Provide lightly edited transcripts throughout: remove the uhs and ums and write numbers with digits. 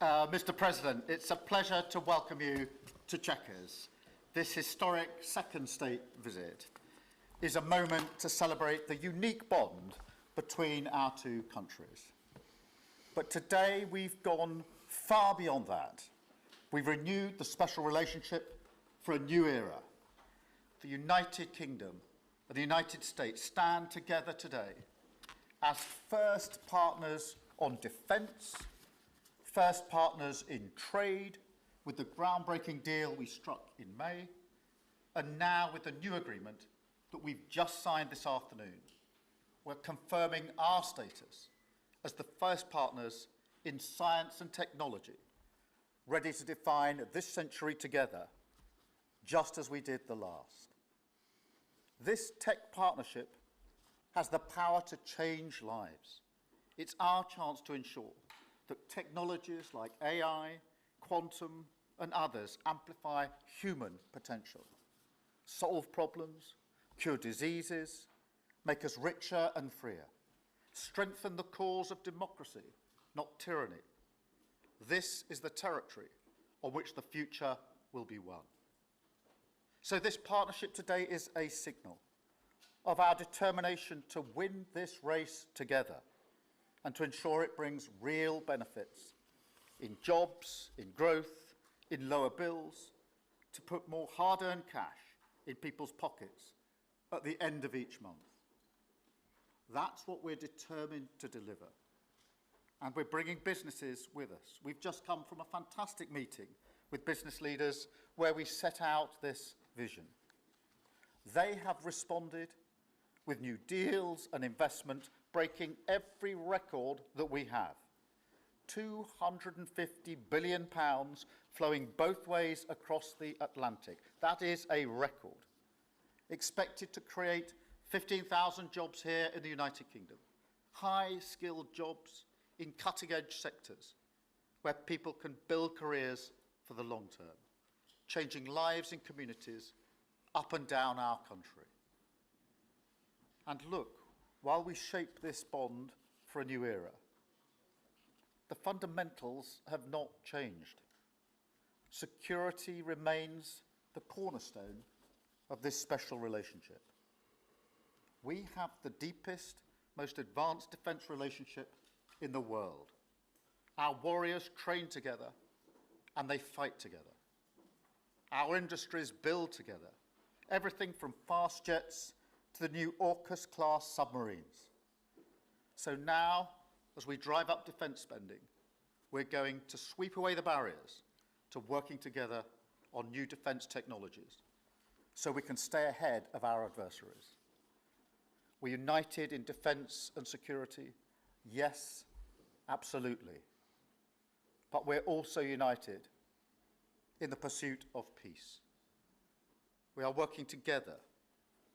Mr. President, it's a pleasure to welcome you to Chequers. This historic second state visit is a moment to celebrate the unique bond between our two countries. But today we've gone far beyond that. We've renewed the special relationship for a new era. The United Kingdom and the United States stand together today as first partners on defence, first partners in trade, with the groundbreaking deal we struck in May, and now with the new agreement that we've just signed this afternoon. We're confirming our status as the first partners in science and technology, ready to define this century together, just as we did the last. This tech partnership has the power to change lives. It's our chance to ensure that technologies like AI, quantum, and others amplify human potential, solve problems, cure diseases, make us richer and freer, strengthen the cause of democracy, not tyranny. This is the territory on which the future will be won. So this partnership today is a signal of our determination to win this race together and to ensure it brings real benefits in jobs, in growth, in lower bills, to put more hard-earned cash in people's pockets at the end of each month. That's what we're determined to deliver. And we're bringing businesses with us. We've just come from a fantastic meeting with business leaders where we set out this vision. They have responded with new deals and investment, breaking every record that we have. £250 billion flowing both ways across the Atlantic. That is a record. Expected to create 15,000 jobs here in the United Kingdom. High-skilled jobs in cutting-edge sectors where people can build careers for the long term, changing lives in communities up and down our country. And look, while we shape this bond for a new era, the fundamentals have not changed. Security remains the cornerstone of this special relationship. We have the deepest, most advanced defence relationship in the world. Our warriors train together and they fight together. Our industries build together, everything from fast jets to the new AUKUS-class submarines. So now, as we drive up defence spending, we're going to sweep away the barriers to working together on new defence technologies so we can stay ahead of our adversaries. We're united in defence and security, yes, absolutely. But we're also united in the pursuit of peace. We are working together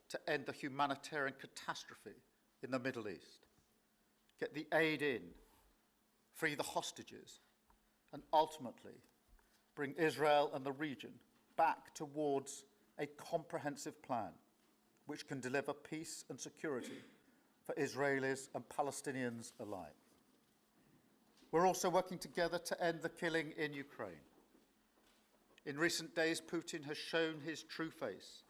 to end the humanitarian catastrophe in the Middle East, get the aid in, free the hostages, and ultimately bring Israel and the region back towards a comprehensive plan which can deliver peace and security for Israelis and Palestinians alike. We're also working together to end the killing in Ukraine. In recent days, Putin has shown his true face,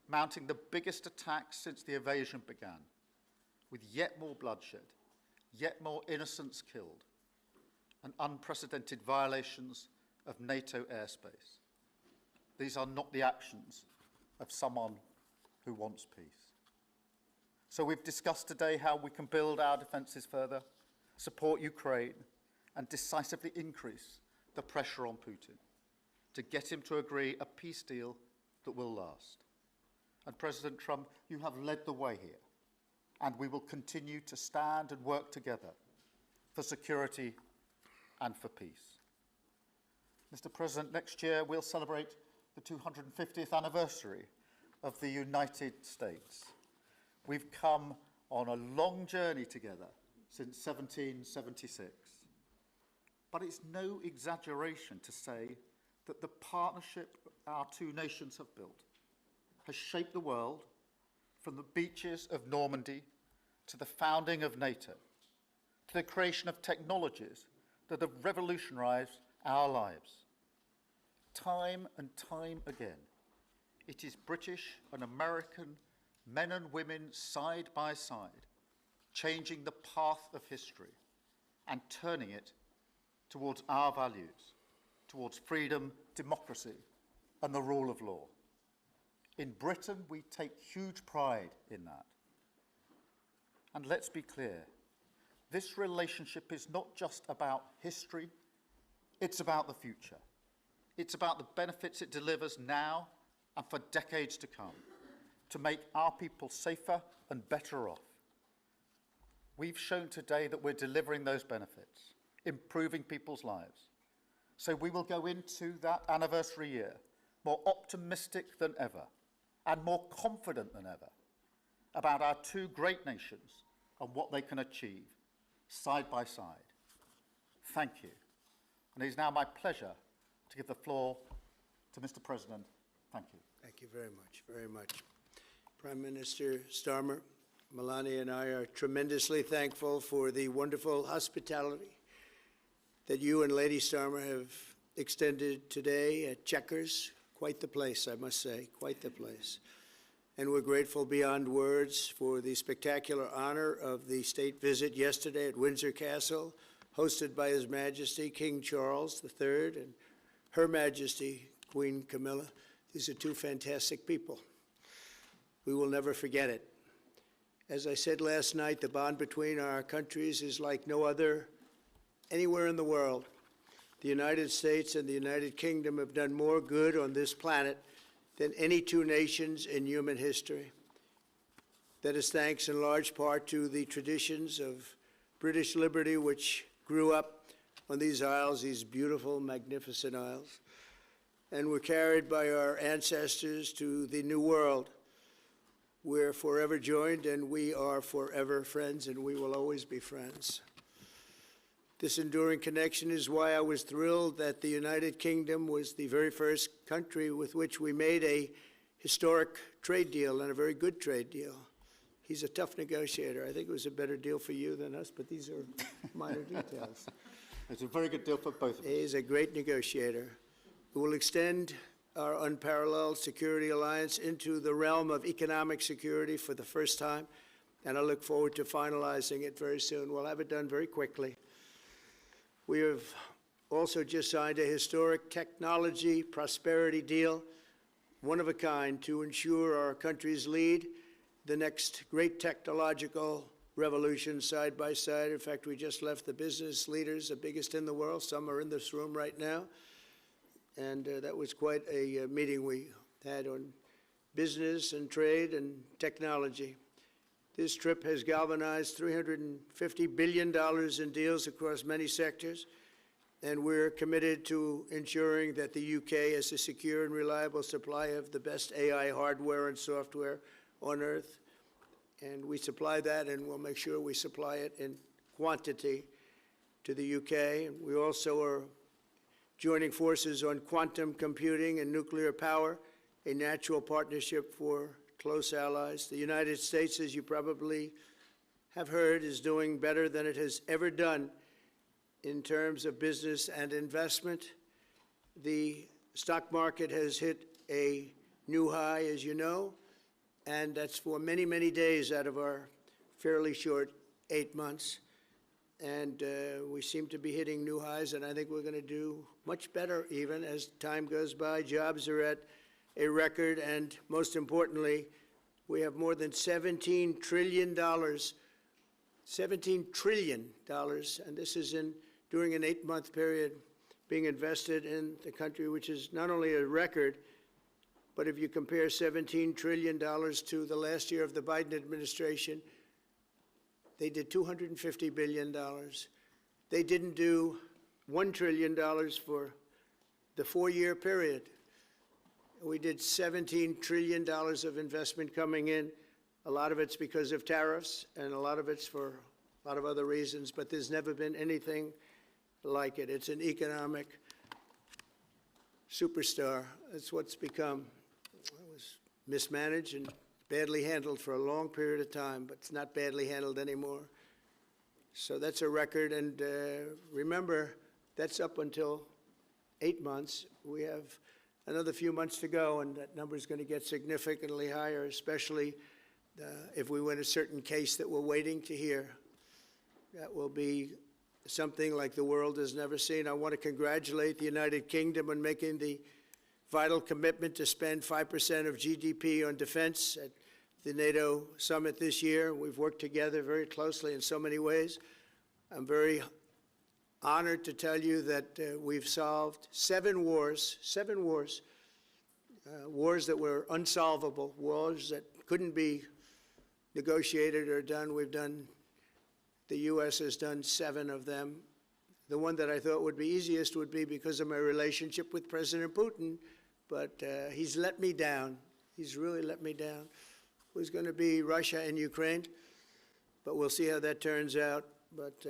mounting the biggest attacks since the invasion began, with yet more bloodshed, yet more innocents killed, and unprecedented violations of NATO airspace. These are not the actions of someone who wants peace. So we've discussed today how we can build our defences further, support Ukraine, and decisively increase the pressure on Putin to get him to agree a peace deal that will last. And President Trump, you have led the way here, and we will continue to stand and work together for security and for peace. Mr. President, next year we'll celebrate the 250th anniversary of the United States. We've come on a long journey together since 1776. But it's no exaggeration to say that the partnership our two nations have built has shaped the world from the beaches of Normandy to the founding of NATO, to the creation of technologies that have revolutionized our lives. Time and time again, it is British and American men and women side by side, changing the path of history and turning it towards our values, towards freedom, democracy, and the rule of law. In Britain, we take huge pride in that. And let's be clear, this relationship is not just about history, it's about the future. It's about the benefits it delivers now and for decades to come, to make our people safer and better off. We've shown today that we're delivering those benefits, improving people's lives. So we will go into that anniversary year more optimistic than ever and more confident than ever about our two great nations and what they can achieve side by side. Thank you. And it is now my pleasure to give the floor to Mr. President. Thank you. Thank you very much, very much. Prime Minister Starmer, Melania and I are tremendously thankful for the wonderful hospitality that you and Lady Starmer have extended today at Chequers. Quite the place, I must say, quite the place. And we're grateful beyond words for the spectacular honor of the state visit yesterday at Windsor Castle, hosted by His Majesty King Charles III and Her Majesty Queen Camilla. These are two fantastic people. We will never forget it. As I said last night, the bond between our countries is like no other anywhere in the world. The United States and the United Kingdom have done more good on this planet than any two nations in human history. That is thanks in large part to the traditions of British liberty, which grew up on these isles, these beautiful, magnificent isles, and were carried by our ancestors to the New World. We're forever joined, and we are forever friends, and we will always be friends. This enduring connection is why I was thrilled that the United Kingdom was the very first country with which we made a historic trade deal, and a very good trade deal. He's a tough negotiator. I think it was a better deal for you than us, but these are minor details. It's a very good deal for both of us. He's a great negotiator who will extend our unparalleled security alliance into the realm of economic security for the first time, and I look forward to finalizing it very soon. We'll have it done very quickly. We have also just signed a historic technology prosperity deal, one of a kind, to ensure our countries lead the next great technological revolution side by side. In fact, we just left the business leaders, the biggest in the world. Some are in this room right now. And that was quite a meeting we had on business and trade and technology. This trip has galvanized $350 billion in deals across many sectors, and we're committed to ensuring that the UK has a secure and reliable supply of the best AI hardware and software on Earth. And we supply that, and we'll make sure we supply it in quantity to the UK. And we also are joining forces on quantum computing and nuclear power, a natural partnership for close allies. The United States, as you probably have heard, is doing better than it has ever done in terms of business and investment. The stock market has hit a new high, as you know, and that's for many, many days out of our fairly short 8 months. And we seem to be hitting new highs, and I think we're going to do much better even as time goes by. Jobs are at a record, and most importantly, we have more than $17 trillion, $17 trillion, and this is during an 8-month period being invested in the country, which is not only a record, but if you compare $17 trillion to the last year of the Biden administration, they did $250 billion. They didn't do $1 trillion for the 4-year period. We did $17 trillion of investment coming in. A lot of it's because of tariffs, and a lot of it's for a lot of other reasons, but there's never been anything like it. It's an economic superstar. That's what's become. It was mismanaged and badly handled for a long period of time, but it's not badly handled anymore. So that's a record, and remember, that's up until 8 months. We have another few months to go, and that number is going to get significantly higher, especially if we win a certain case that we're waiting to hear. That will be something like the world has never seen. I want to congratulate the United Kingdom on making the vital commitment to spend 5% of GDP on defense at the NATO summit this year. We've worked together very closely in so many ways. I'm very honored to tell you that we've solved 7 wars, wars that were unsolvable, wars that couldn't be negotiated or done. The U.S. has done 7 of them. The one that I thought would be easiest would be because of my relationship with President Putin, but he's let me down. He's really let me down. It was going to be Russia and Ukraine, but we'll see how that turns out. But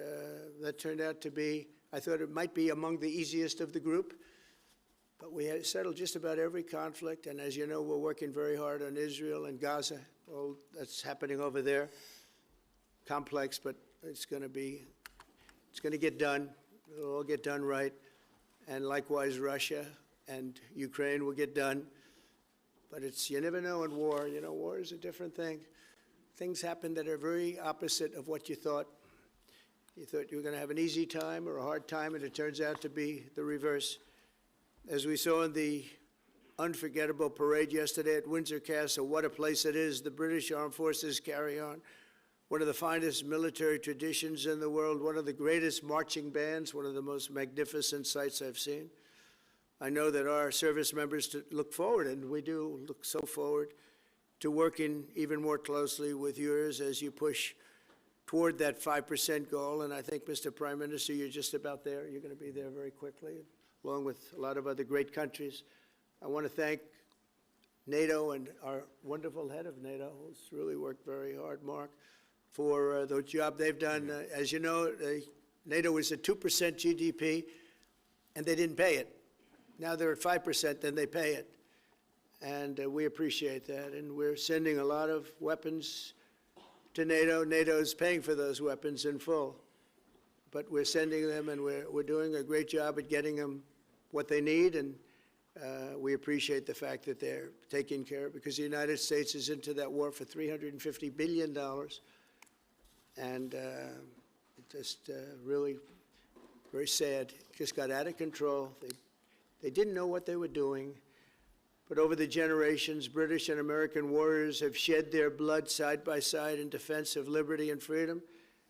that turned out to be, I thought it might be among the easiest of the group, but we had settled just about every conflict, and as you know, we're working very hard on Israel and Gaza. All that's happening over there. Complex, but it's going to get done. It'll all get done right. And likewise, Russia and Ukraine will get done. But you never know in war. You know, war is a different thing. Things happen that are very opposite of what you thought. You thought you were going to have an easy time or a hard time, and it turns out to be the reverse. As we saw in the unforgettable parade yesterday at Windsor Castle, what a place it is. The British Armed Forces carry on one of the finest military traditions in the world, one of the greatest marching bands, one of the most magnificent sights I've seen. I know that our service members look forward, and we do look so forward, to working even more closely with yours as you push toward that 5% goal. And I think, Mr. Prime Minister, you're just about there. You're going to be there very quickly, along with a lot of other great countries. I want to thank NATO and our wonderful head of NATO, who's really worked very hard, Mark, for the job they've done. As you know, NATO is at 2% GDP, and they didn't pay it. Now they're at 5%, then they pay it. And we appreciate that. And we're sending a lot of weapons to NATO. NATO is paying for those weapons in full. But we're sending them, and we're doing a great job at getting them what they need. And we appreciate the fact that they're taken care of, because the United States is into that war for $350 billion. And just really very sad. It just got out of control. They didn't know what they were doing. But over the generations, British and American warriors have shed their blood side by side in defense of liberty and freedom.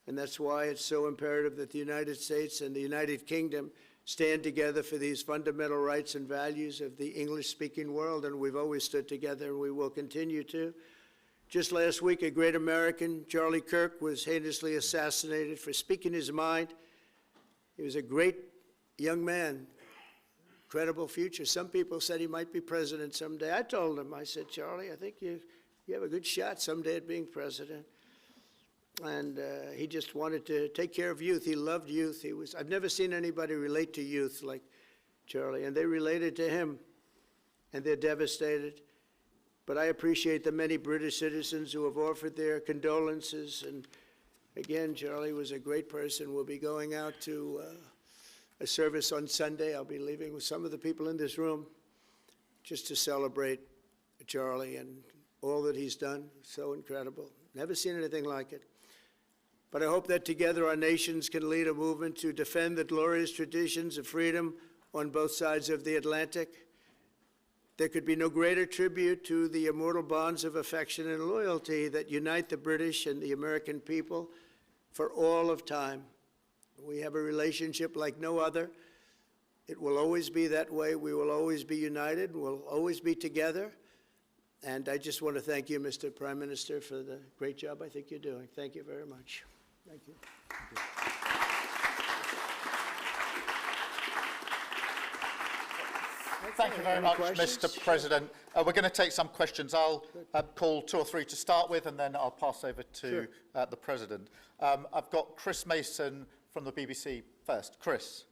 And that's why it's so imperative that the United States and the United Kingdom stand together for these fundamental rights and values of the English-speaking world. And we've always stood together, and we will continue to. Just last week, a great American, Charlie Kirk, was heinously assassinated for speaking his mind. He was a great young man, incredible future. Some people said he might be president someday. I told him, I said, Charlie, I think you have a good shot someday at being president. And he just wanted to take care of youth. He loved youth. I've never seen anybody relate to youth like Charlie, and they related to him, and they're devastated. But I appreciate the many British citizens who have offered their condolences. And again, Charlie was a great person. We'll be going out to a service on Sunday. I'll be leaving with some of the people in this room just to celebrate Charlie and all that he's done. So incredible. Never seen anything like it. But I hope that together our nations can lead a movement to defend the glorious traditions of freedom on both sides of the Atlantic. There could be no greater tribute to the immortal bonds of affection and loyalty that unite the British and the American people for all of time. We have a relationship like no other. It will always be that way. We will always be united. We'll always be together. And I just want to thank you, Mr. Prime Minister, for the great job I think you're doing. Thank you very much. Thank you. Thank you. Thank you very much, Mr. President. We're going to take some questions. I'll call 2 or 3 to start with, and then I'll pass over to the President. I've got Chris Mason from the BBC first. Chris.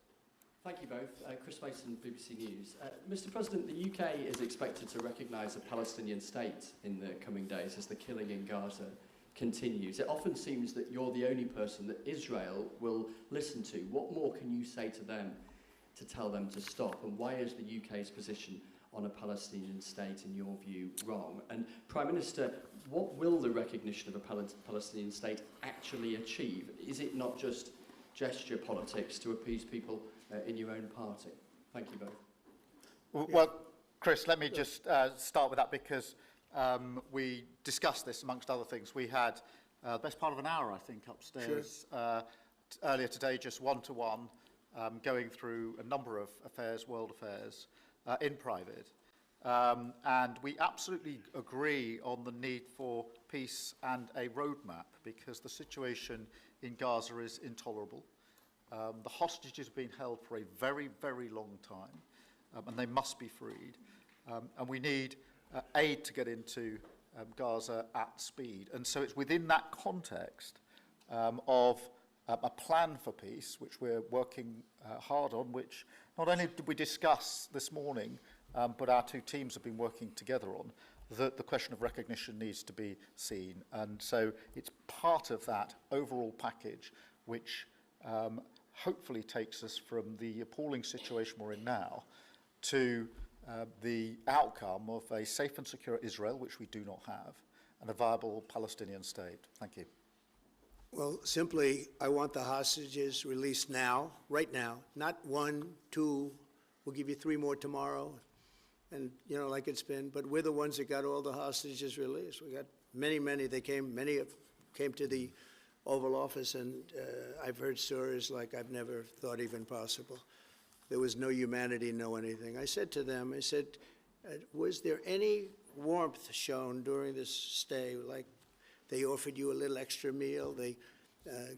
Thank you both. Chris Mason, BBC News. Mr. President, the UK is expected to recognise a Palestinian state in the coming days as the killing in Gaza continues. It often seems that you're the only person that Israel will listen to. What more can you say to them to tell them to stop? And why is the UK's position on a Palestinian state, in your view, wrong? And Prime Minister, what will the recognition of a Palestinian state actually achieve? Is it not just gesture politics to appease people in your own party? Thank you both. Well, Chris, let me just start with that, because we discussed this amongst other things. We had the best part of an hour, I think, upstairs earlier today, just one-to-one, going through a number of affairs, world affairs, in private. And we absolutely agree on the need for peace and a roadmap, because the situation in Gaza is intolerable. The hostages have been held for a very, very long time, and they must be freed. And we need aid to get into Gaza at speed. And so it's within that context of a plan for peace, which we're working hard on, which not only did we discuss this morning, but our two teams have been working together on, that the question of recognition needs to be seen. And so it's part of that overall package which hopefully takes us from the appalling situation we're in now to the outcome of a safe and secure Israel, which we do not have, and a viable Palestinian state. Thank you. Well, simply, I want the hostages released now, right now, not 1, 2, we'll give you 3 more tomorrow, and, you know, like it's been, but we're the ones that got all the hostages released. We got many, many came to the Oval Office, and I've heard stories like I've never thought even possible. There was no humanity, no anything. I said to them, I said, was there any warmth shown during this stay? Like they offered you a little extra meal, they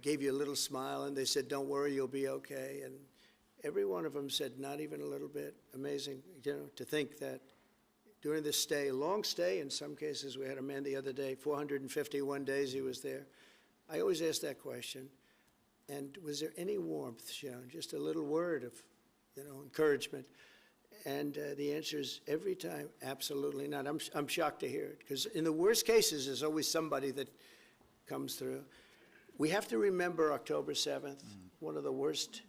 gave you a little smile, and they said, don't worry, you'll be okay. And every one of them said, not even a little bit. Amazing, you know, to think that during this stay, long stay in some cases. We had a man the other day, 451 days he was there. I always ask that question. And was there any warmth shown? Just a little word of, you know, encouragement. And the answer is every time, absolutely not. I'm shocked to hear it, because in the worst cases, there's always somebody that comes through. We have to remember October 7th, one of the worst,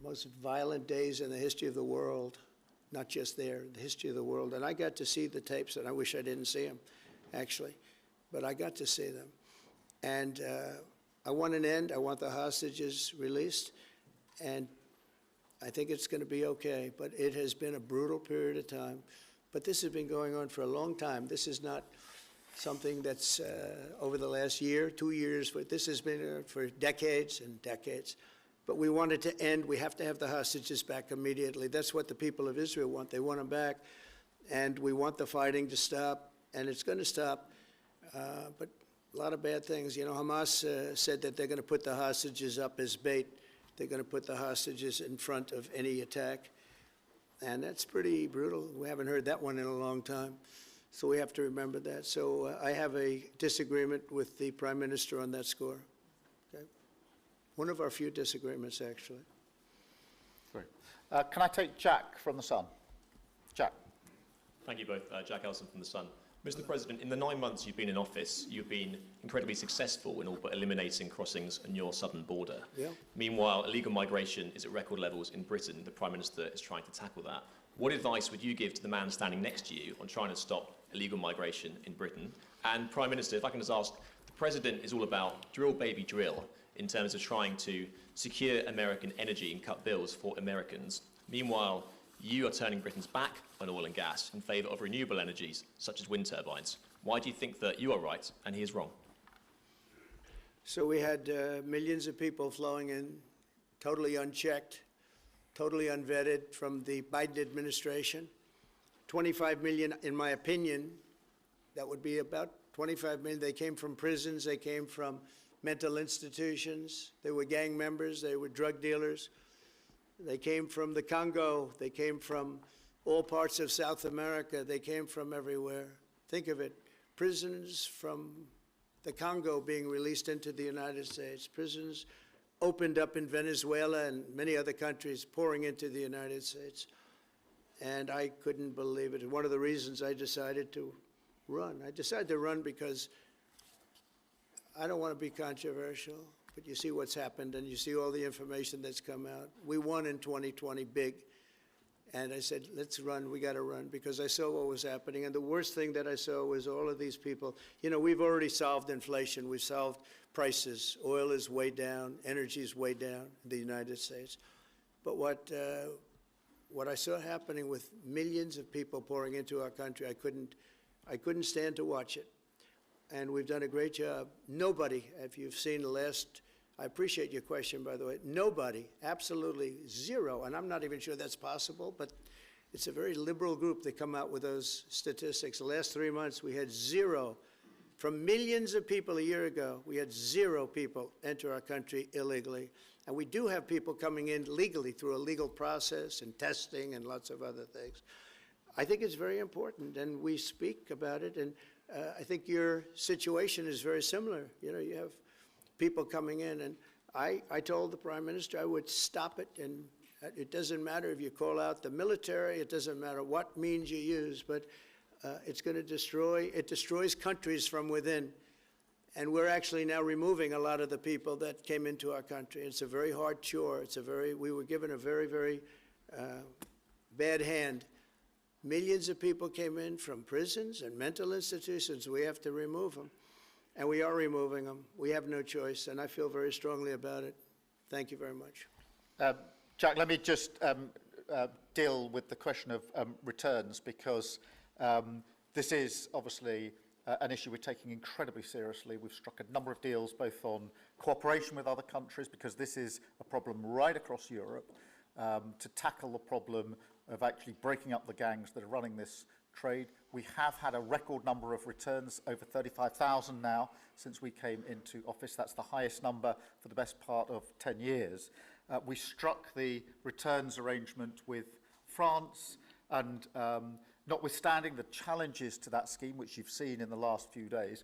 most violent days in the history of the world, not just there, the history of the world. And I got to see the tapes, and I wish I didn't see them, actually, but I got to see them. And I want an end. I want the hostages released, and I think it's going to be okay, but it has been a brutal period of time. But this has been going on for a long time. This is not something that's over the last year, 2 years, but this has been for decades and decades. But we want it to end. We have to have the hostages back immediately. That's what the people of Israel want. They want them back, and we want the fighting to stop, and it's going to stop. But a lot of bad things. You know, Hamas said that they're going to put the hostages up as bait. They're going to put the hostages in front of any attack. And that's pretty brutal. We haven't heard that one in a long time. So we have to remember that. So I have a disagreement with the Prime Minister on that score. Okay? One of our few disagreements, actually. Great. Can I take Jack from The Sun? Jack. Thank you both. Jack Elson from The Sun. Mr. President, in the 9 months you've been in office, you've been incredibly successful in all but eliminating crossings on your southern border. Yeah. Meanwhile, illegal migration is at record levels in Britain. The Prime Minister is trying to tackle that. What advice would you give to the man standing next to you on trying to stop illegal migration in Britain? And Prime Minister, if I can just ask, the President is all about drill, baby, drill in terms of trying to secure American energy and cut bills for Americans. Meanwhile, you are turning Britain's back on oil and gas in favour of renewable energies, such as wind turbines. Why do you think that you are right and he is wrong? So we had millions of people flowing in, totally unchecked, totally unvetted from the Biden administration. 25 million, in my opinion, that would be about 25 million. They came from prisons, they came from mental institutions, they were gang members, they were drug dealers. They came from the Congo. They came from all parts of South America. They came from everywhere. Think of it, prisons from the Congo being released into the United States. Prisons opened up in Venezuela and many other countries, pouring into the United States. And I couldn't believe it. One of the reasons I decided to run. I decided to run because I don't want to be controversial, but you see what's happened and you see all the information that's come out. We won in 2020 big. And I said, let's run, we got to run, because I saw what was happening. And the worst thing that I saw was all of these people. You know, we've already solved inflation. We've solved prices. Oil is way down. Energy is way down in the United States. But what I saw happening with millions of people pouring into our country, I couldn't stand to watch it. And we've done a great job. Nobody, if you've seen the last, I appreciate your question, by the way. Nobody, absolutely zero, and I'm not even sure that's possible, but it's a very liberal group that come out with those statistics. The last 3 months, we had zero. From millions of people a year ago, we had zero people enter our country illegally. And we do have people coming in legally through a legal process and testing and lots of other things. I think it's very important, and we speak about it, and I think your situation is very similar. You know, you have people coming in, and I told the Prime Minister I would stop it, and it doesn't matter if you call out the military, it doesn't matter what means you use, but it's going to destroys countries from within. And we're actually now removing a lot of the people that came into our country. It's a very hard chore. We were given a very, very bad hand. Millions of people came in from prisons and mental institutions. We have to remove them. And we are removing them. We have no choice, and I feel very strongly about it. Thank you very much. Jack, let me just deal with the question of returns, because this is obviously an issue we're taking incredibly seriously. We've struck a number of deals both on cooperation with other countries, because this is a problem right across Europe, to tackle the problem of actually breaking up the gangs that are running this trade. We have had a record number of returns, over 35,000 now since we came into office. That's the highest number for the best part of 10 years. We struck the returns arrangement with France, and notwithstanding the challenges to that scheme, which you've seen in the last few days,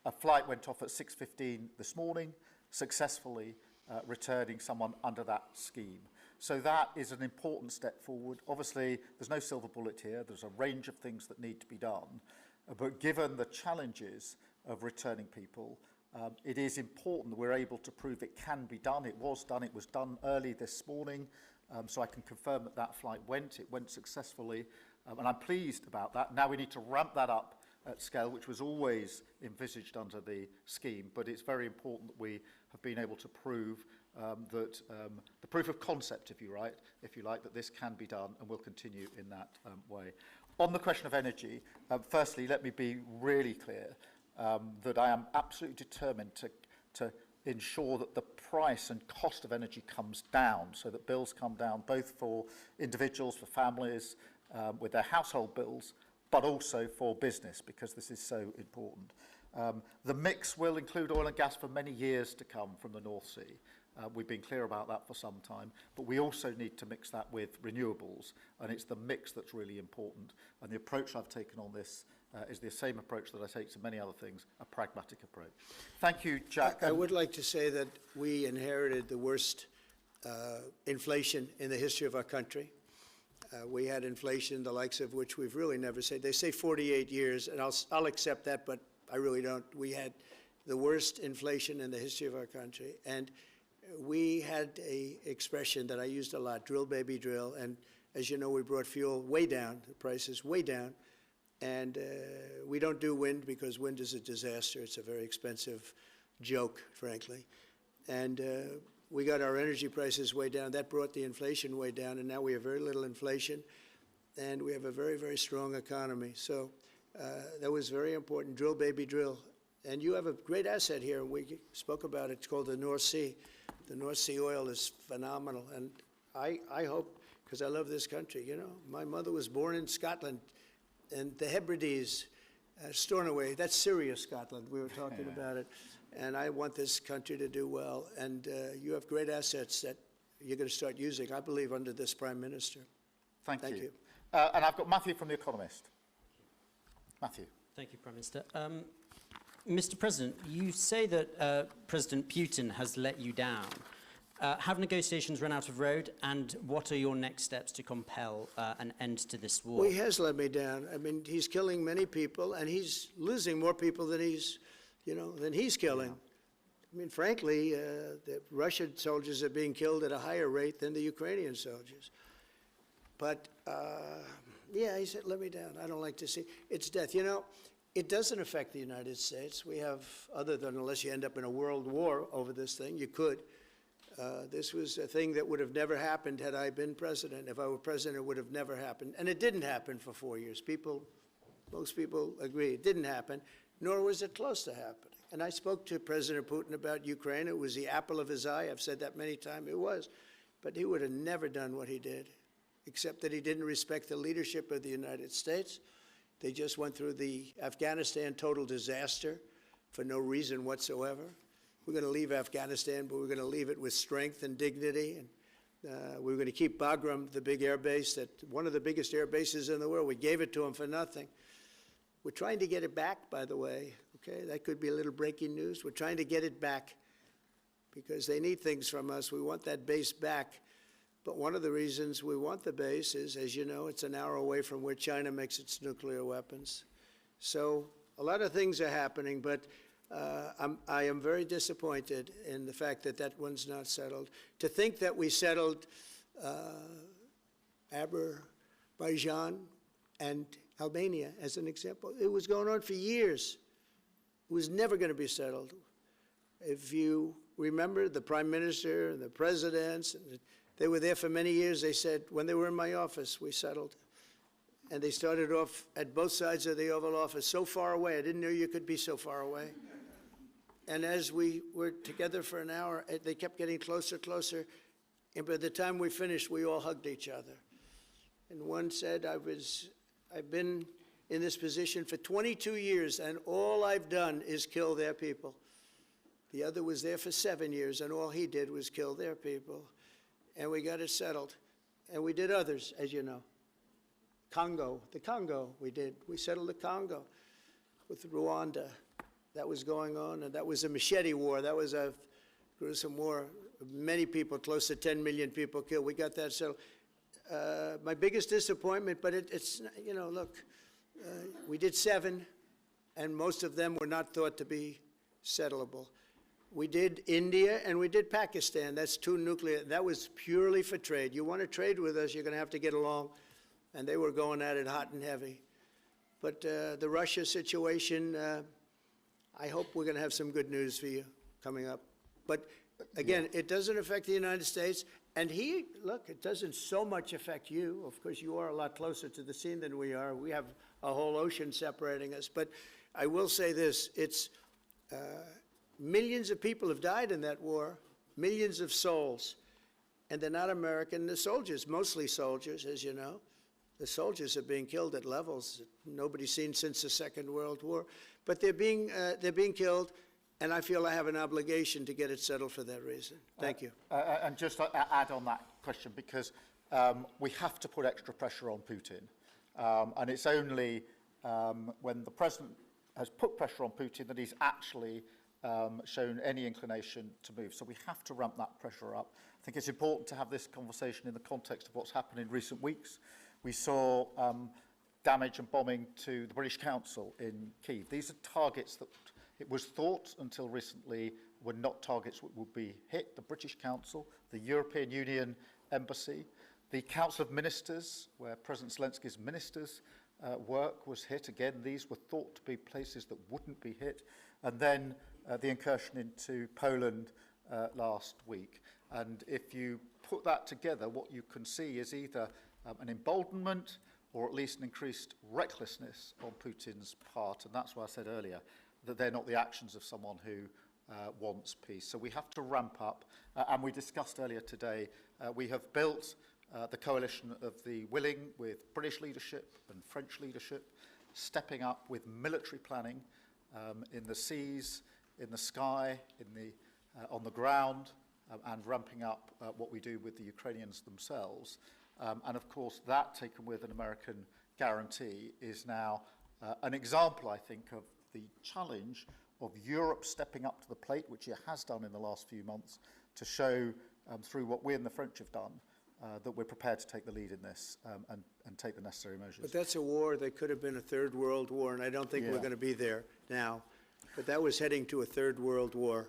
a flight went off at 6:15 this morning, successfully returning someone under that scheme. So that is an important step forward. Obviously, there's no silver bullet here. There's a range of things that need to be done. But given the challenges of returning people, it is important that we're able to prove it can be done. It was done. It was done early this morning. So I can confirm that that flight went. It went successfully. And I'm pleased about that. Now we need to ramp that up at scale, which was always envisaged under the scheme. But it's very important that we have been able to prove that the proof of concept, if you like, that this can be done, and will continue in that way. On the question of energy, firstly, let me be really clear that I am absolutely determined to ensure that the price and cost of energy comes down, so that bills come down both for individuals, for families, with their household bills, but also for business, because this is so important. The mix will include oil and gas for many years to come from the North Sea. We've been clear about that for some time, but we also need to mix that with renewables, and it's the mix that's really important. And the approach I've taken on this is the same approach that I take to many other things, a pragmatic approach. Thank you, Jack. I would like to say that we inherited the worst inflation in the history of our country. We had inflation, the likes of which we've really never seen. They say 48 years, and I'll accept that, but I really don't. We had the worst inflation in the history of our country, and we had a expression that I used a lot, drill, baby, drill, and as you know, we brought fuel way down, the prices way down, and we don't do wind because wind is a disaster. It's a very expensive joke, frankly, and we got our energy prices way down. That brought the inflation way down, and now we have very little inflation, and we have a very, very strong economy. So that was very important, drill, baby, drill. And you have a great asset here, and we spoke about it. It's called the North Sea. The North Sea oil is phenomenal, and I hope, because I love this country, you know. My mother was born in Scotland, and the Hebrides, Stornoway, that's serious Scotland. We were talking about it. And I want this country to do well. And you have great assets that you're going to start using, I believe, under this Prime Minister. Thank you. And I've got Matthew from The Economist. Matthew. Thank you, Prime Minister. Mr. President, you say that President Putin has let you down. Have negotiations run out of road, and what are your next steps to compel an end to this war? Well, he has let me down. I mean, he's killing many people, and he's losing more people than he's killing. I mean, frankly, the Russian soldiers are being killed at a higher rate than the Ukrainian soldiers. But, yeah, he said, let me down. I don't like to see. It's death. You know, it doesn't affect the United States. We have, other than unless you end up in a world war over this thing, you could. This was a thing that would have never happened had I been president. If I were president, it would have never happened. And it didn't happen for 4 years. Most people agree it didn't happen, nor was it close to happening. And I spoke to President Putin about Ukraine. It was the apple of his eye. I've said that many times. It was. But he would have never done what he did, except that he didn't respect the leadership of the United States. They just went through the Afghanistan total disaster for no reason whatsoever. We're going to leave Afghanistan, but we're going to leave it with strength and dignity. And we're going to keep Bagram, the big air base, that one of the biggest air bases in the world. We gave it to them for nothing. We're trying to get it back, by the way. Okay, that could be a little breaking news. We're trying to get it back because they need things from us. We want that base back. But one of the reasons we want the base is, as you know, it's an hour away from where China makes its nuclear weapons. So a lot of things are happening, but I am very disappointed in the fact that that one's not settled. To think that we settled Azerbaijan and Albania as an example, it was going on for years. It was never going to be settled. If you remember, the prime minister and the presidents, they were there for many years. They said, when they were in my office, we settled. And they started off at both sides of the Oval Office, so far away. I didn't know you could be so far away. And as we were together for an hour, they kept getting closer, closer. And by the time we finished, we all hugged each other. And one said, I've been in this position for 22 years, and all I've done is kill their people. The other was there for 7 years, and all he did was kill their people. And we got it settled. And we did others, as you know. The Congo, we settled the Congo with Rwanda. That was going on, and that was a machete war. That was a gruesome war. Many people, close to 10 million people killed. We got that settled. My biggest disappointment, but it's, you know, look, we did 7, and most of them were not thought to be settleable. We did India and we did Pakistan. That's 2 nuclear. That was purely for trade. You want to trade with us, you're going to have to get along. And they were going at it hot and heavy. But the Russia situation, I hope we're going to have some good news for you coming up. But again, it doesn't affect the United States. And look, it doesn't so much affect you. Of course, you are a lot closer to the scene than we are. We have a whole ocean separating us. But I will say this, it's millions of people have died in that war, millions of souls. And they're not American. The soldiers, mostly soldiers, as you know. The soldiers are being killed at levels nobody's seen since the Second World War. But they're being killed, and I feel I have an obligation to get it settled for that reason. Thank you. And just to add on that question, because we have to put extra pressure on Putin. And it's only when the president has put pressure on Putin that he's actually shown any inclination to move. So we have to ramp that pressure up. I think it's important to have this conversation in the context of what's happened in recent weeks. We saw damage and bombing to the British Council in Kyiv. These are targets that it was thought until recently were not targets that would be hit. The British Council, the European Union Embassy, the Council of Ministers, where President Zelensky's ministers' work was hit. Again, these were thought to be places that wouldn't be hit. And then the incursion into Poland last week. And if you put that together, what you can see is either an emboldenment or at least an increased recklessness on Putin's part. And that's why I said earlier that they're not the actions of someone who wants peace. So we have to ramp up. And we discussed earlier today, we have built the coalition of the willing with British leadership and French leadership, stepping up with military planning in the seas, in the sky, on the ground, and ramping up what we do with the Ukrainians themselves. And of course, that taken with an American guarantee is now an example, I think, of the challenge of Europe stepping up to the plate, which it has done in the last few months, to show through what we and the French have done that we're prepared to take the lead in this and take the necessary measures. But that's a war that could have been a third world war, and I don't think we're going to be there now. But that was heading to a third world war.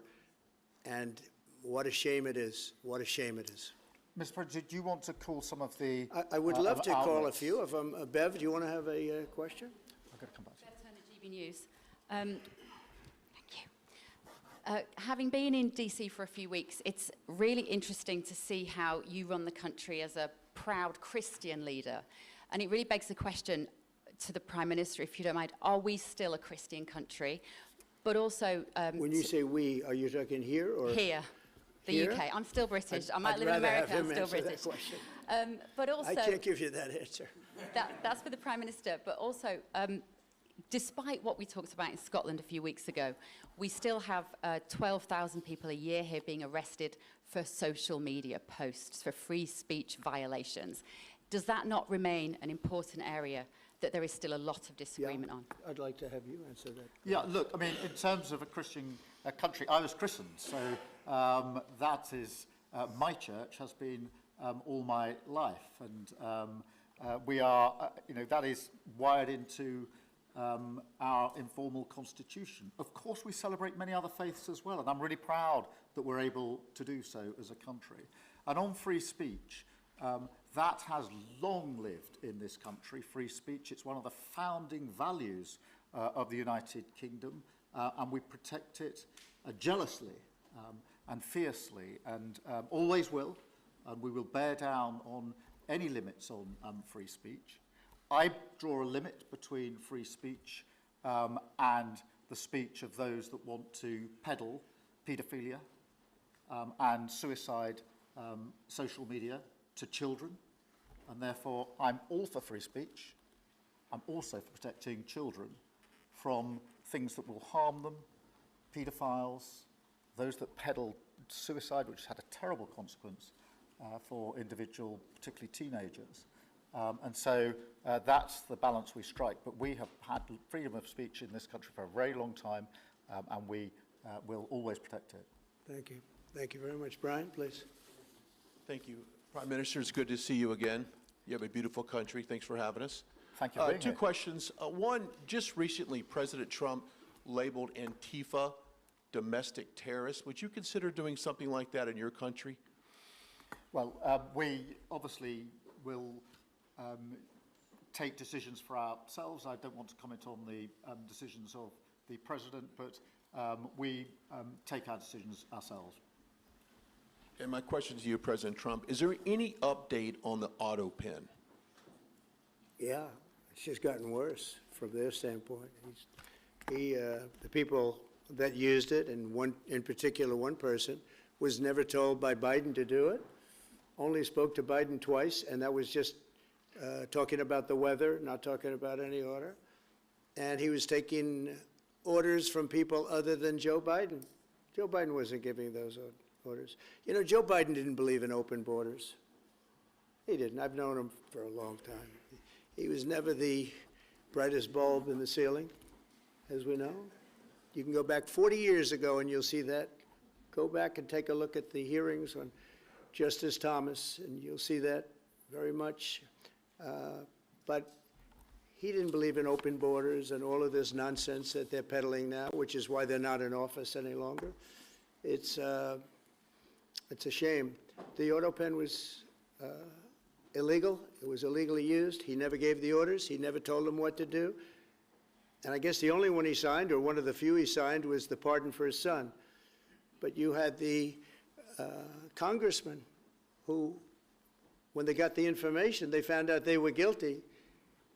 And what a shame it is. What a shame it is. Mr. President, do you want to call some of the I would love to call a outlets? few of them. Bev, do you want to have a question? I've got to come back to you. Bev Turner, GB News. Thank you. Having been in DC for a few weeks, it's really interesting to see how you run the country as a proud Christian leader. And it really begs the question to the Prime Minister, if you don't mind, are we still a Christian country? But also... When you say we, are you talking here or? Here, the Here? UK. I'm still British. I might I'd live in rather have America, I'm him still answer that British. question. But also... I can't give you that answer. That's for the Prime Minister, but also, despite what we talked about in Scotland a few weeks ago, we still have 12,000 people a year here being arrested for social media posts, for free speech violations. Does that not remain an important area that there is still a lot of disagreement on? I'd like to have you answer that. Yeah, look, I mean, in terms of a Christian country, I was christened, so that is, my church has been all my life, and we are, that is wired into our informal constitution. Of course, we celebrate many other faiths as well, and I'm really proud that we're able to do so as a country. And on free speech, that has long lived in this country, free speech. It's one of the founding values of the United Kingdom, and we protect it jealously and fiercely, and always will, and we will bear down on any limits on free speech. I draw a limit between free speech and the speech of those that want to peddle paedophilia and suicide social media to children, and therefore I'm all for free speech. I'm also for protecting children from things that will harm them, paedophiles, those that peddle suicide, which has had a terrible consequence for individual, particularly teenagers. And so that's the balance we strike. But we have had freedom of speech in this country for a very long time, and we will always protect it. Thank you. Thank you very much. Brian, please. Thank you. Prime Minister, it's good to see you again. You have a beautiful country. Thanks for having us. Thank you for being Two here. questions. One, just recently, President Trump labeled Antifa domestic terrorists. Would you consider doing something like that in your country? Well, we obviously will take decisions for ourselves. I don't want to comment on the decisions of the President, but we take our decisions ourselves. And my question to you, President Trump, is there any update on the auto pen? Yeah, it's just gotten worse from their standpoint. The people that used it, and one in particular, one person, was never told by Biden to do it. Only spoke to Biden twice, and that was just talking about the weather, not talking about any order. And he was taking orders from people other than Joe Biden. Joe Biden wasn't giving those orders. You know, Joe Biden didn't believe in open borders. He didn't. I've known him for a long time. He was never the brightest bulb in the ceiling, as we know. You can go back 40 years ago and you'll see that. Go back and take a look at the hearings on Justice Thomas, and you'll see that very much. But he didn't believe in open borders and all of this nonsense that they're peddling now, which is why they're not in office any longer. It's a shame. The auto pen was illegal. It was illegally used. He never gave the orders. He never told them what to do. And I guess the only one he signed, or one of the few he signed, was the pardon for his son. But you had the congressman who, when they got the information, they found out they were guilty,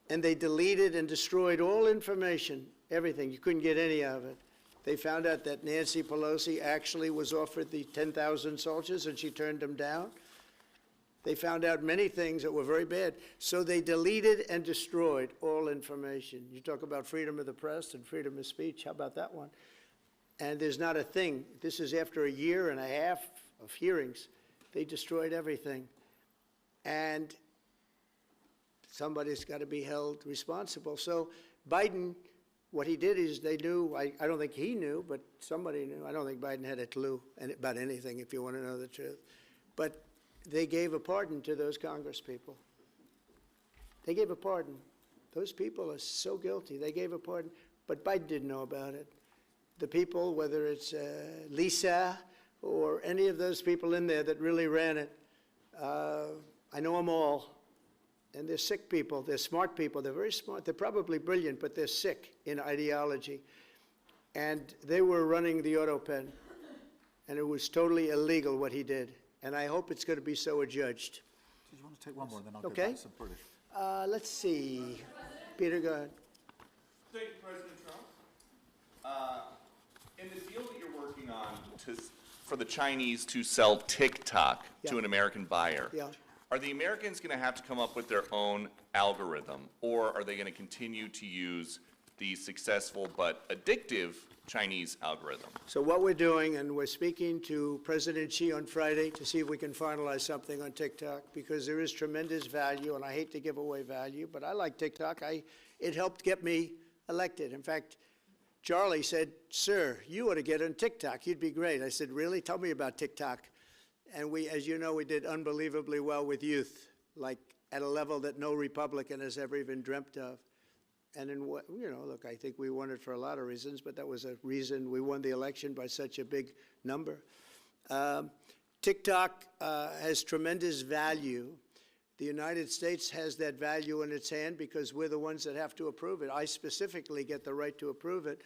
and they deleted and destroyed all information, everything. You couldn't get any of it. They found out that Nancy Pelosi actually was offered the 10,000 soldiers, and she turned them down. They found out many things that were very bad. So they deleted and destroyed all information. You talk about freedom of the press and freedom of speech. How about that one? And there's not a thing. This is after a year and a half of hearings. They destroyed everything. And somebody's got to be held responsible. So Biden, what he did is they knew, I don't think he knew, but somebody knew. I don't think Biden had a clue about anything, if you want to know the truth. But they gave a pardon to those congresspeople. They gave a pardon. Those people are so guilty. They gave a pardon, but Biden didn't know about it. The people, whether it's Lisa or any of those people in there that really ran it. I know them all. And they're sick people. They're smart people. They're very smart. They're probably brilliant, but they're sick in ideology. And they were running the auto pen. And it was totally illegal what he did. And I hope it's going to be so adjudged. Do you want to take one more, and then I'll Okay. go back to some British? Let's see. Peter, go ahead. Thank you, President Trump. In the deal that you're working on for the Chinese to sell TikTok to Yeah. an American buyer, Yeah. are the Americans going to have to come up with their own algorithm, or are they going to continue to use the successful but addictive Chinese algorithm? So what we're doing, and we're speaking to President Xi on Friday to see if we can finalize something on TikTok, because there is tremendous value, and I hate to give away value, but I like TikTok. It helped get me elected. In fact, Charlie said, "Sir, you ought to get on TikTok. You'd be great." I said, "Really? Tell me about TikTok." And we, as you know, we did unbelievably well with youth, like at a level that no Republican has ever even dreamt of. And in what, look, I think we won it for a lot of reasons, but that was a reason we won the election by such a big number. TikTok has tremendous value. The United States has that value in its hand because we're the ones that have to approve it. I specifically get the right to approve it.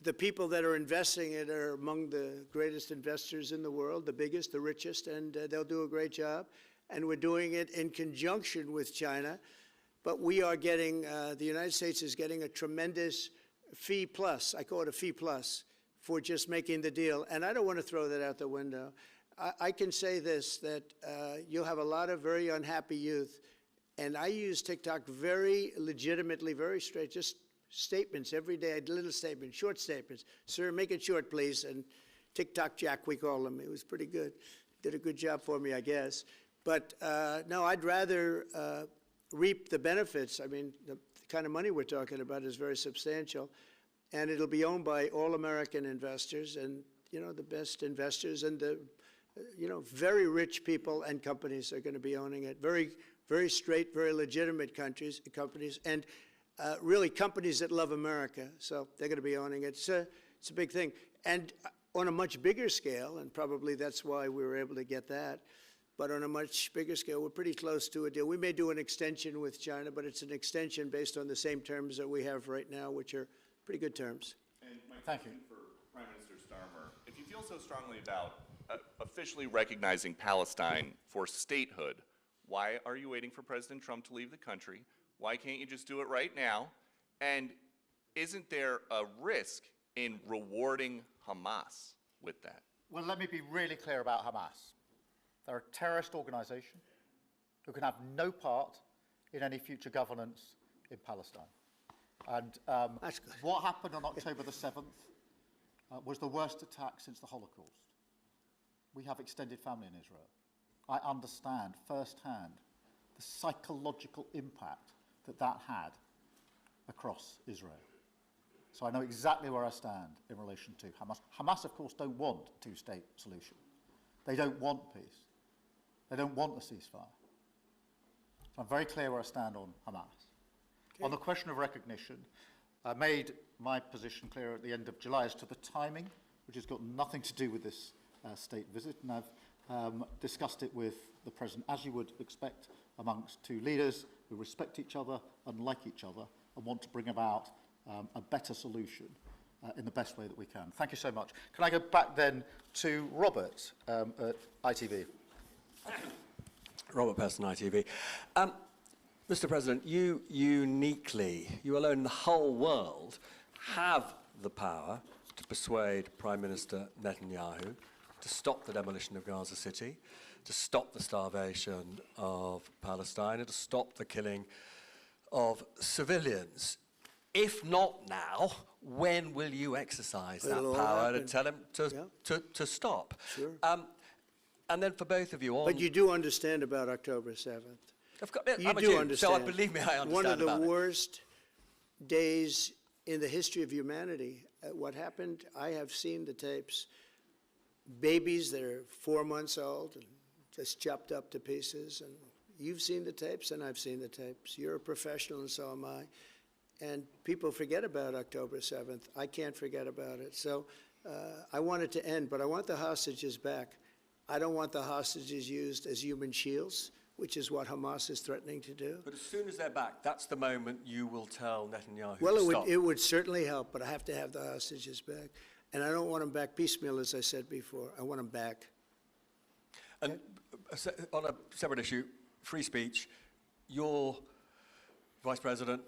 The people that are investing it are among the greatest investors in the world, the biggest, the richest, and they'll do a great job. And we're doing it in conjunction with China. But we are getting, the United States is getting a tremendous fee plus, I call it a fee plus, for just making the deal. And I don't want to throw that out the window. I can say this, that you'll have a lot of very unhappy youth. And I use TikTok very legitimately, very straight, just statements every day, little statements, short statements. "Sir, make it short, please." And TikTok Jack, we call him. He was pretty good. Did a good job for me, I guess. But no, I'd rather reap the benefits. I mean, the kind of money we're talking about is very substantial. And it'll be owned by all American investors and, the best investors and the, very rich people and companies are going to be owning it. Very, very straight, very legitimate companies, and really companies that love America. So they're going to be owning it. It's a big thing. And on a much bigger scale, and probably that's why we were able to get that, but on a much bigger scale, we're pretty close to a deal. We may do an extension with China, but it's an extension based on the same terms that we have right now, which are pretty good terms. And my question for Prime Minister Starmer, if you feel so strongly about officially recognizing Palestine for statehood, why are you waiting for President Trump to leave the country? Why can't you just do it right now? And isn't there a risk in rewarding Hamas with that? Well, let me be really clear about Hamas. They're a terrorist organization who can have no part in any future governance in Palestine. And That's good. what happened on October the 7th was the worst attack since the Holocaust. We have extended family in Israel. I understand firsthand the psychological impact that had across Israel. So I know exactly where I stand in relation to Hamas. Hamas, of course, don't want a two-state solution. They don't want peace. They don't want a ceasefire. So I'm very clear where I stand on Hamas. Okay. On the question of recognition, I made my position clear at the end of July as to the timing, which has got nothing to do with this state visit, and I've discussed it with the President, as you would expect amongst two leaders who respect each other and like each other and want to bring about a better solution in the best way that we can. Thank you so much. Can I go back then to Robert at ITV? Robert Person, ITV. Mr. President, you uniquely, you alone in the whole world, have the power to persuade Prime Minister Netanyahu to stop the demolition of Gaza City, to stop the starvation of Palestine, and to stop the killing of civilians. If not now, when will you exercise that power to tell him to stop? Sure. And then for both of you on... But you do understand about October 7th. You do understand. So believe me, I understand. One of the worst days in the history of humanity. What happened, I have seen the tapes. Babies that are 4 months old and just chopped up to pieces. And you've seen the tapes and I've seen the tapes. You're a professional and so am I. And people forget about October 7th. I can't forget about it. So I want it to end, but I want the hostages back. I don't want the hostages used as human shields, which is what Hamas is threatening to do. But as soon as they're back, that's the moment you will tell Netanyahu Well, to stop. it would certainly help, but I have to have the hostages back. And I don't want them back piecemeal, as I said before. I want them back. And on a separate issue, free speech, your Vice President,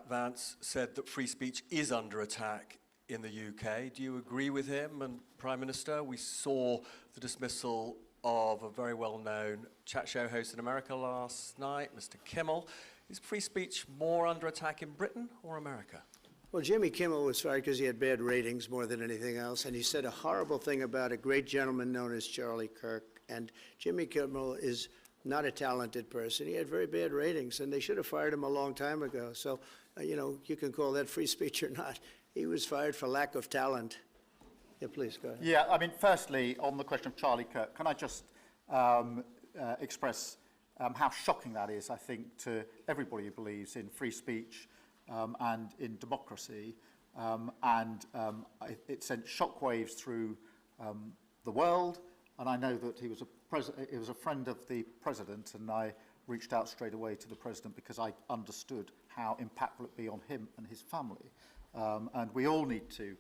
Vance, said that free speech is under attack in the UK. Do you agree with him? And Prime Minister, we saw the dismissal of a very well-known chat show host in America last night, Mr. Kimmel. Is free speech more under attack in Britain or America? Well, Jimmy Kimmel was fired because he had bad ratings more than anything else, and he said a horrible thing about a great gentleman known as Charlie Kirk. And Jimmy Kimmel is not a talented person. He had very bad ratings, and they should have fired him a long time ago. So, you know, you can call that free speech or not. He was fired for lack of talent. Yeah, please, go ahead. Yeah, I mean, firstly, on the question of Charlie Kirk, can I just express how shocking that is, I think, to everybody who believes in free speech and in democracy. It sent shockwaves through the world, and I know that he was a friend of the president, and I reached out straight away to the president because I understood how impactful it would be on him and his family. And we all need to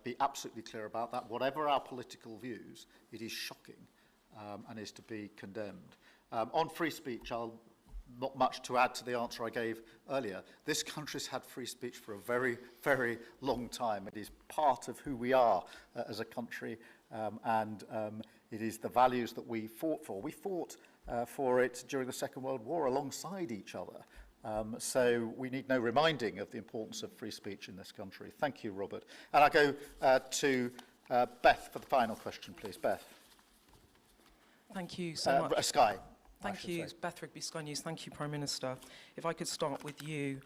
be absolutely clear about that. Whatever our political views, it is shocking and is to be condemned. On free speech, not much to add to the answer I gave earlier. This country's had free speech for a very, very long time. It is part of who we are as a country, and it is the values that we fought for. We fought for it during the Second World War alongside each other. So we need no reminding of the importance of free speech in this country. Thank you, Robert. And I go to Beth for the final question, please. Beth. Thank you so much. Sky. Thank you, Beth Rigby, Sky News. Thank you, Prime Minister. If I could start with you.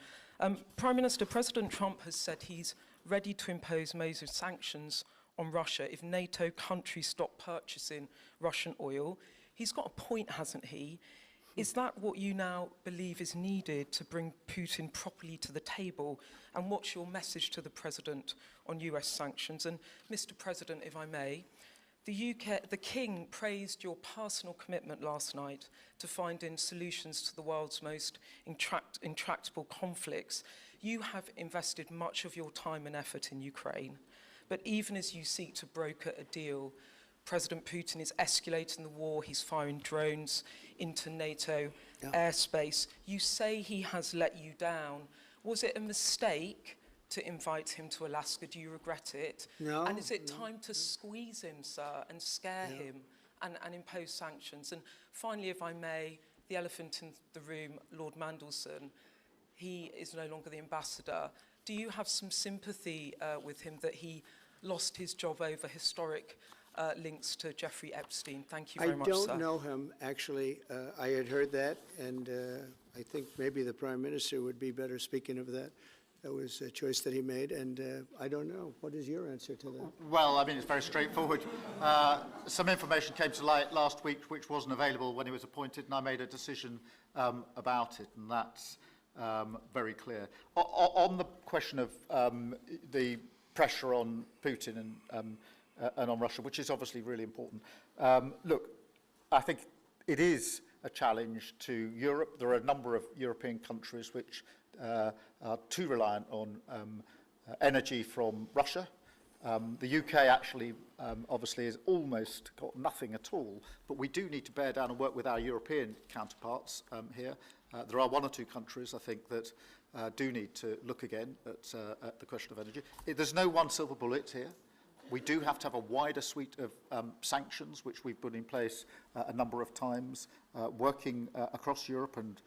Prime Minister, President Trump has said he's ready to impose major sanctions on Russia if NATO countries stop purchasing Russian oil. He's got a point, hasn't he? Is that what you now believe is needed to bring Putin properly to the table? And what's your message to the President on US sanctions? And Mr. President, if I may, the King praised your personal commitment last night to finding solutions to the world's most intractable conflicts. You have invested much of your time and effort in Ukraine. But even as you seek to broker a deal, President Putin is escalating the war. He's firing drones into NATO airspace. You say he has let you down. Was it a mistake to invite him to Alaska? Do you regret it? No. And is it time to squeeze him, sir, and scare him and impose sanctions? And finally, if I may, the elephant in the room, Lord Mandelson, he is no longer the ambassador. Do you have some sympathy with him that he lost his job over historic links to Jeffrey Epstein? Thank you very much, sir. I don't know him, actually. I had heard that, and I think maybe the Prime Minister would be better speaking of that. That was a choice that he made, and I don't know. What is your answer to that? Well, I mean, it's very straightforward. Some information came to light last week which wasn't available when he was appointed, and I made a decision about it, and that's very clear. On the question of the pressure on Putin and on Russia, which is obviously really important. Look, I think it is a challenge to Europe. There are a number of European countries which are too reliant on energy from Russia. The UK actually obviously has almost got nothing at all, but we do need to bear down and work with our European counterparts here. There are one or two countries, I think, that do need to look again at the question of energy. There's no one silver bullet here. We do have to have a wider suite of sanctions, which we've put in place a number of times, working across Europe and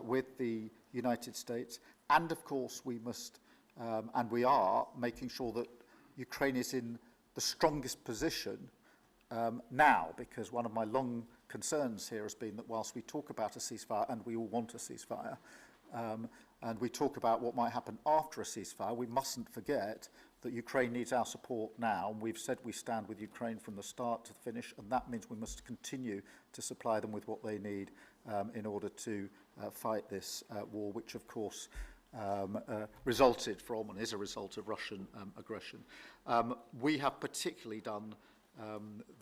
with the United States. And of course, we must, and we are, making sure that Ukraine is in the strongest position now, because one of my long concerns here has been that whilst we talk about a ceasefire, and we all want a ceasefire, and we talk about what might happen after a ceasefire, we mustn't forget that Ukraine needs our support now, and we've said we stand with Ukraine from the start to the finish, and that means we must continue to supply them with what they need in order to fight this war, which of course resulted from and is a result of Russian aggression. We have particularly done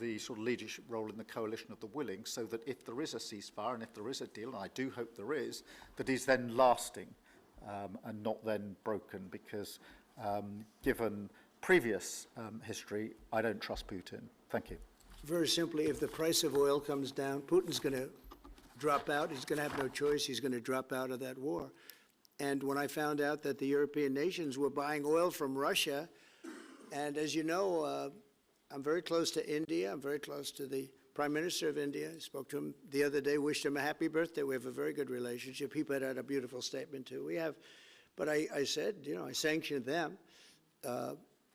the sort of leadership role in the coalition of the willing, so that if there is a ceasefire and if there is a deal, and I do hope there is, that is then lasting and not then broken, because given previous history, I don't trust Putin. Thank you. Very simply, if the price of oil comes down, Putin's going to drop out. He's going to have no choice. He's going to drop out of that war. And when I found out that the European nations were buying oil from Russia, and as you know, I'm very close to India. I'm very close to the Prime Minister of India. I spoke to him the other day, wished him a happy birthday. We have a very good relationship. He put out a beautiful statement, too. We have, but I said, you know, I sanctioned them.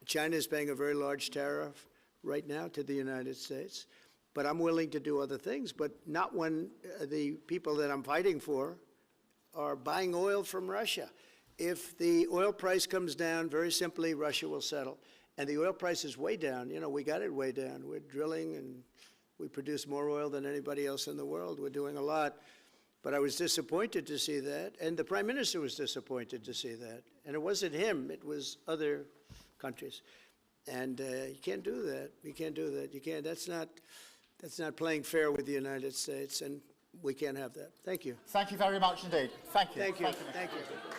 China is paying a very large tariff right now to the United States, but I'm willing to do other things, but not when the people that I'm fighting for are buying oil from Russia. If the oil price comes down, very simply, Russia will settle. And the oil price is way down. You know, we got it way down. We're drilling and we produce more oil than anybody else in the world. We're doing a lot. But I was disappointed to see that. And the Prime Minister was disappointed to see that. And it wasn't him. It was other countries. And you can't do that. You can't do that. You can't. That's not playing fair with the United States. And we can't have that. Thank you. Thank you very much indeed. Thank you. Thank you. Thank you. Thank you.